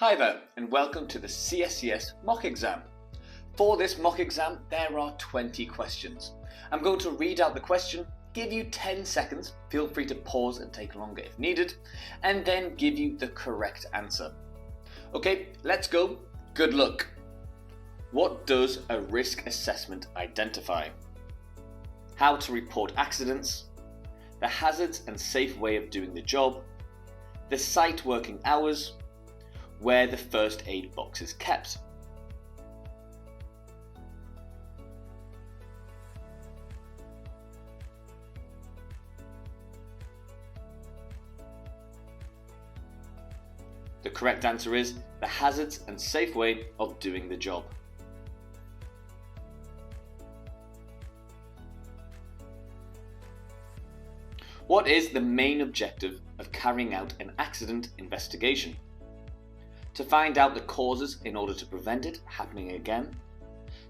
Hi there, and welcome to the CSCS mock exam. For this mock exam, there are 20 questions. I'm going to read out the question, give you 10 seconds, feel free to pause and take longer if needed, and then give you the correct answer. Okay, let's go. Good luck. What does a risk assessment identify? How to report accidents, the hazards and safe way of doing the job, the site working hours, where the first aid box is kept. The correct answer is the hazards and safe way of doing the job. What is the main objective of carrying out an accident investigation? To find out the causes in order to prevent it happening again,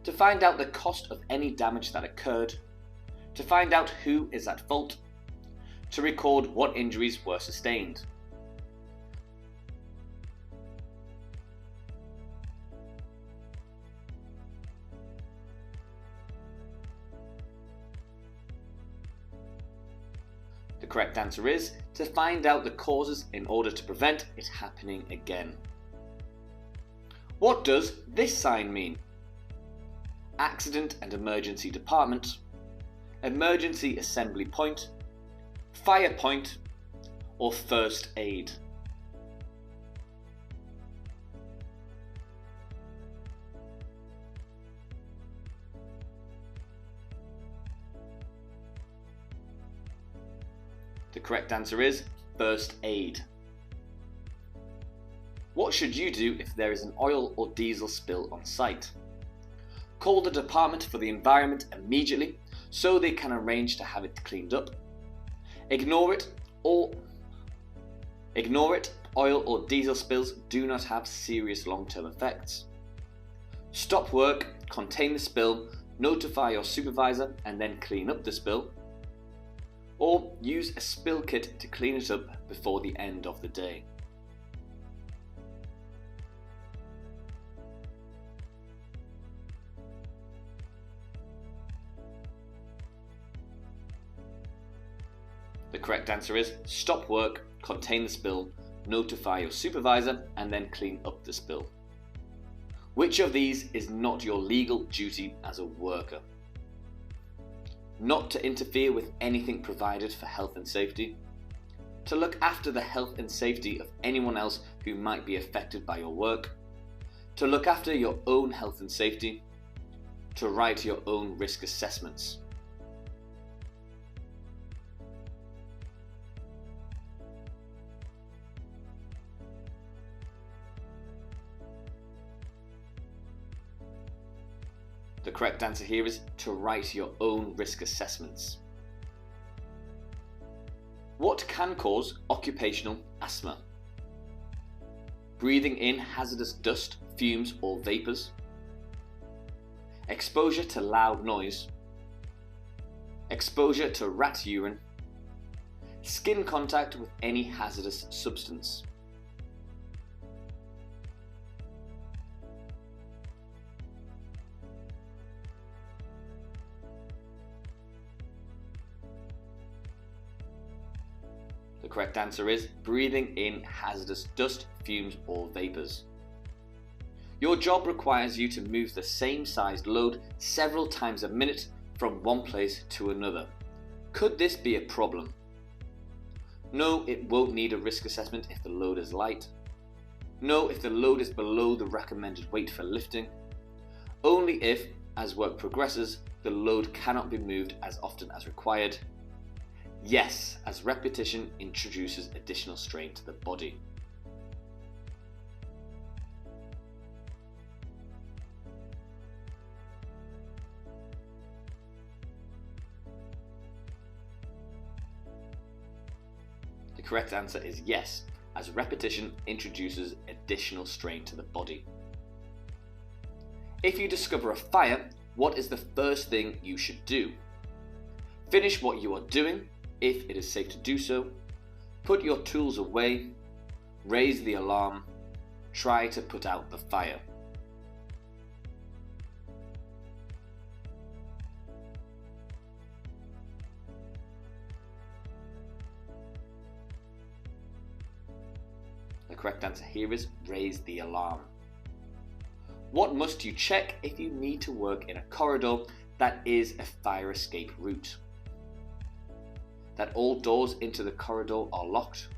to find out the cost of any damage that occurred, to find out who is at fault, to record what injuries were sustained. The correct answer is to find out the causes in order to prevent it happening again. What does this sign mean? Accident and Emergency Department, Emergency Assembly Point, Fire Point, or First Aid? The correct answer is First Aid. What should you do if there is an oil or diesel spill on site? Call the Department for the Environment immediately so they can arrange to have it cleaned up. Ignore it. Oil or diesel spills do not have serious long-term effects. Stop work, contain the spill, notify your supervisor and then clean up the spill. Or use a spill kit to clean it up before the end of the day. The correct answer is stop work, contain the spill, notify your supervisor and then clean up the spill. Which of these is not your legal duty as a worker? Not to interfere with anything provided for health and safety, to look after the health and safety of anyone else who might be affected by your work, to look after your own health and safety, to write your own risk assessments. The correct answer here is to write your own risk assessments. What can cause occupational asthma? Breathing in hazardous dust, fumes or vapours, exposure to loud noise, exposure to rat urine, skin contact with any hazardous substance. The correct answer is breathing in hazardous dust, fumes or vapours. Your job requires you to move the same sized load several times a minute from one place to another. Could this be a problem? No, it won't need a risk assessment if the load is light. No, if the load is below the recommended weight for lifting. Only if, as work progresses, the load cannot be moved as often as required. Yes, as repetition introduces additional strain to the body. The correct answer is yes, as repetition introduces additional strain to the body. If you discover a fire, what is the first thing you should do? Finish what you are doing, if it is safe to do so, put your tools away, raise the alarm, try to put out the fire. The correct answer here is raise the alarm. What must you check if you need to work in a corridor that is a fire escape route? That all doors into the corridor are locked,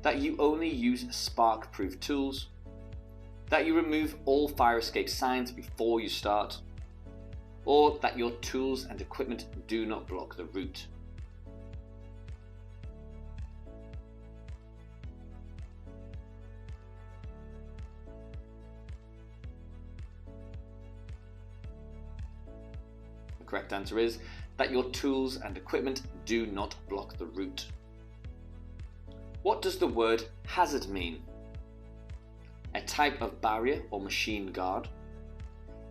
that you only use spark-proof tools, that you remove all fire escape signs before you start, or that your tools and equipment do not block the route. The correct answer is that your tools and equipment do not block the route. What does the word hazard mean? A type of barrier or machine guard,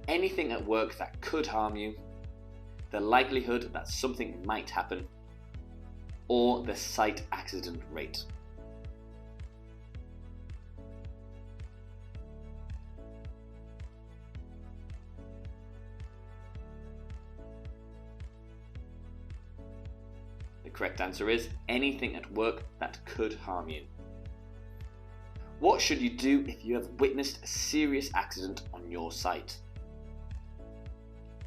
anything at work that could harm you, the likelihood that something might happen, or the site accident rate. The correct answer is anything at work that could harm you. What should you do if you have witnessed a serious accident on your site?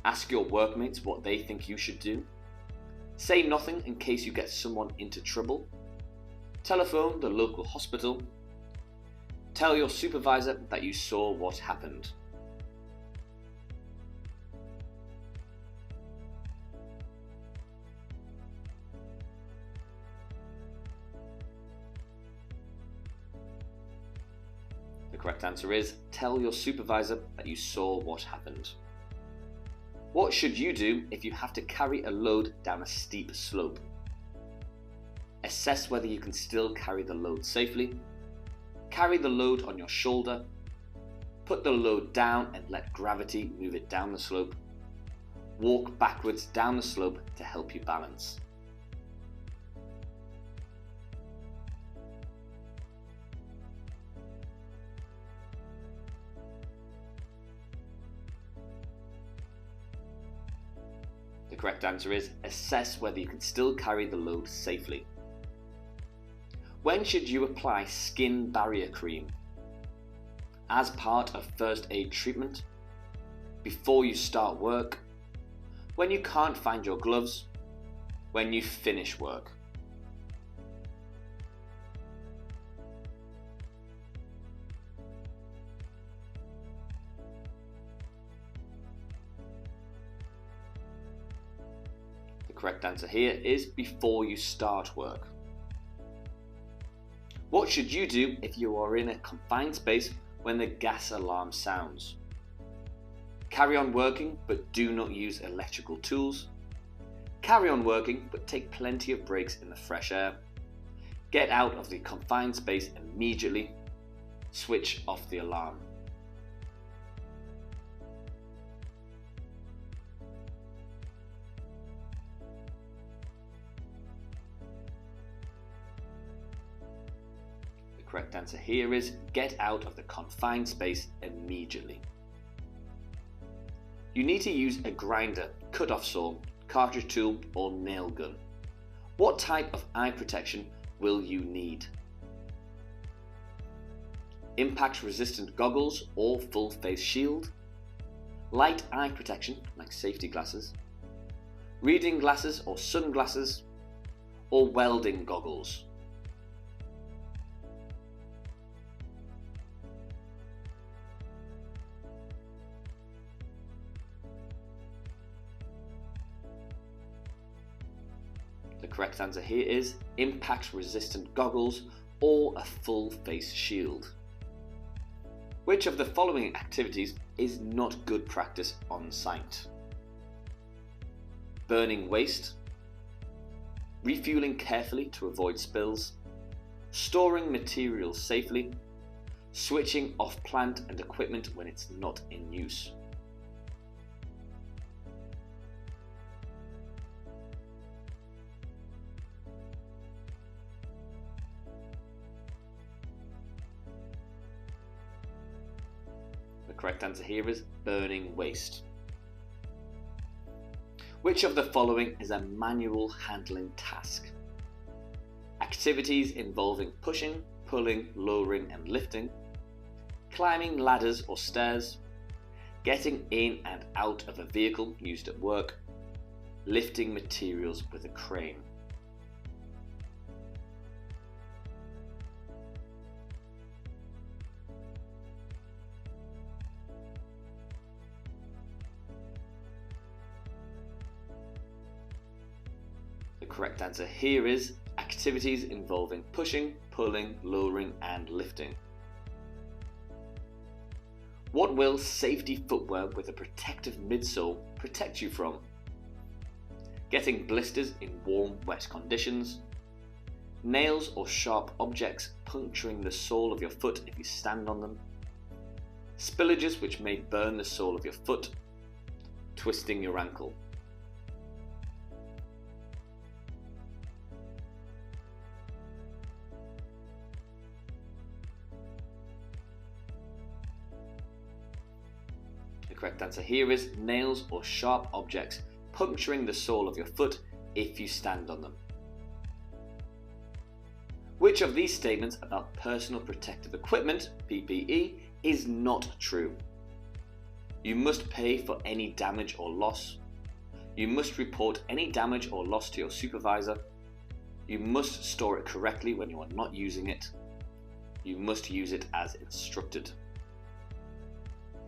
Ask your workmates what they think you should do. Say nothing in case you get someone into trouble. Telephone the local hospital. Tell your supervisor that you saw what happened. The correct answer is tell your supervisor that you saw what happened. What should you do if you have to carry a load down a steep slope? Assess whether you can still carry the load safely. Carry the load on your shoulder. Put the load down and let gravity move it down the slope. Walk backwards down the slope to help you balance. The correct answer is assess whether you can still carry the load safely. When should you apply skin barrier cream? As part of first aid treatment? Before you start work? When you can't find your gloves? When you finish work? The correct answer here is before you start work. What should you do if you are in a confined space when the gas alarm sounds? Carry on working but do not use electrical tools. Carry on working but take plenty of breaks in the fresh air. Get out of the confined space immediately. Switch off the alarm. The correct answer here is get out of the confined space immediately. You need to use a grinder, cut-off saw, cartridge tool or nail gun. What type of eye protection will you need? Impact resistant goggles or full face shield? Light eye protection like safety glasses? Reading glasses or sunglasses? Or welding goggles? The correct answer here is impact resistant goggles or a full face shield. Which of the following activities is not good practice on site? Burning waste, refueling carefully to avoid spills, storing materials safely, switching off plant and equipment when it's not in use. correct answer here is burning waste. Which of the following is a manual handling task? Activities involving pushing, pulling, lowering and lifting, climbing ladders or stairs, getting in and out of a vehicle used at work, lifting materials with a crane. The correct answer here is activities involving pushing, pulling, lowering and lifting. What will safety footwear with a protective midsole protect you from? Getting blisters in warm, wet conditions, nails or sharp objects puncturing the sole of your foot if you stand on them, spillages which may burn the sole of your foot, twisting your ankle. The correct answer here is nails or sharp objects puncturing the sole of your foot if you stand on them. Which of these statements about personal protective equipment, PPE, is not true? You must pay for any damage or loss. You must report any damage or loss to your supervisor. You must store it correctly when you are not using it. You must use it as instructed.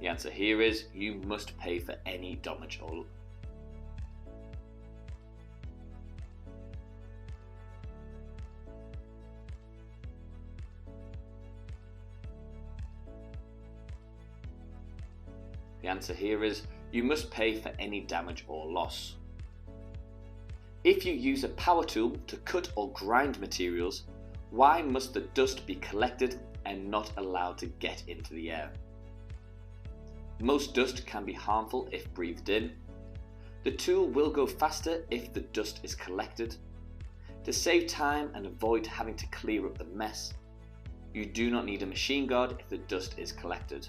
The answer here is you must pay for any damage or loss. The answer here is you must pay for any damage or loss. If you use a power tool to cut or grind materials, why must the dust be collected and not allowed to get into the air? Most dust can be harmful if breathed in. The tool will go faster if the dust is collected. To save time and avoid having to clear up the mess, you do not need a machine guard if the dust is collected.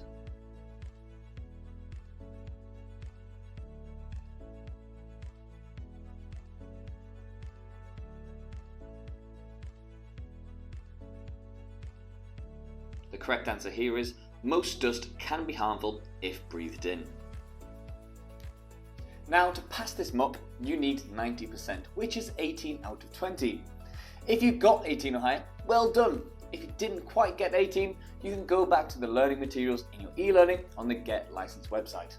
The correct answer here is most dust can be harmful if breathed in. Now, to pass this mock, you need 90%, which is 18 out of 20. If you got 18 or higher, well done. If you didn't quite get 18, you can go back to the learning materials in your e-learning on the Get Licensed website.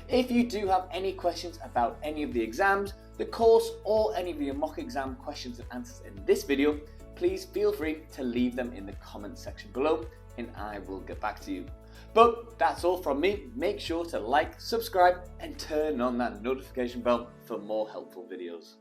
If you do have any questions about any of the exams, the course, or any of your mock exam questions and answers in this video, please feel free to leave them in the comment section below and I will get back to you. But that's all from me. Make sure to like, subscribe and turn on that notification bell for more helpful videos.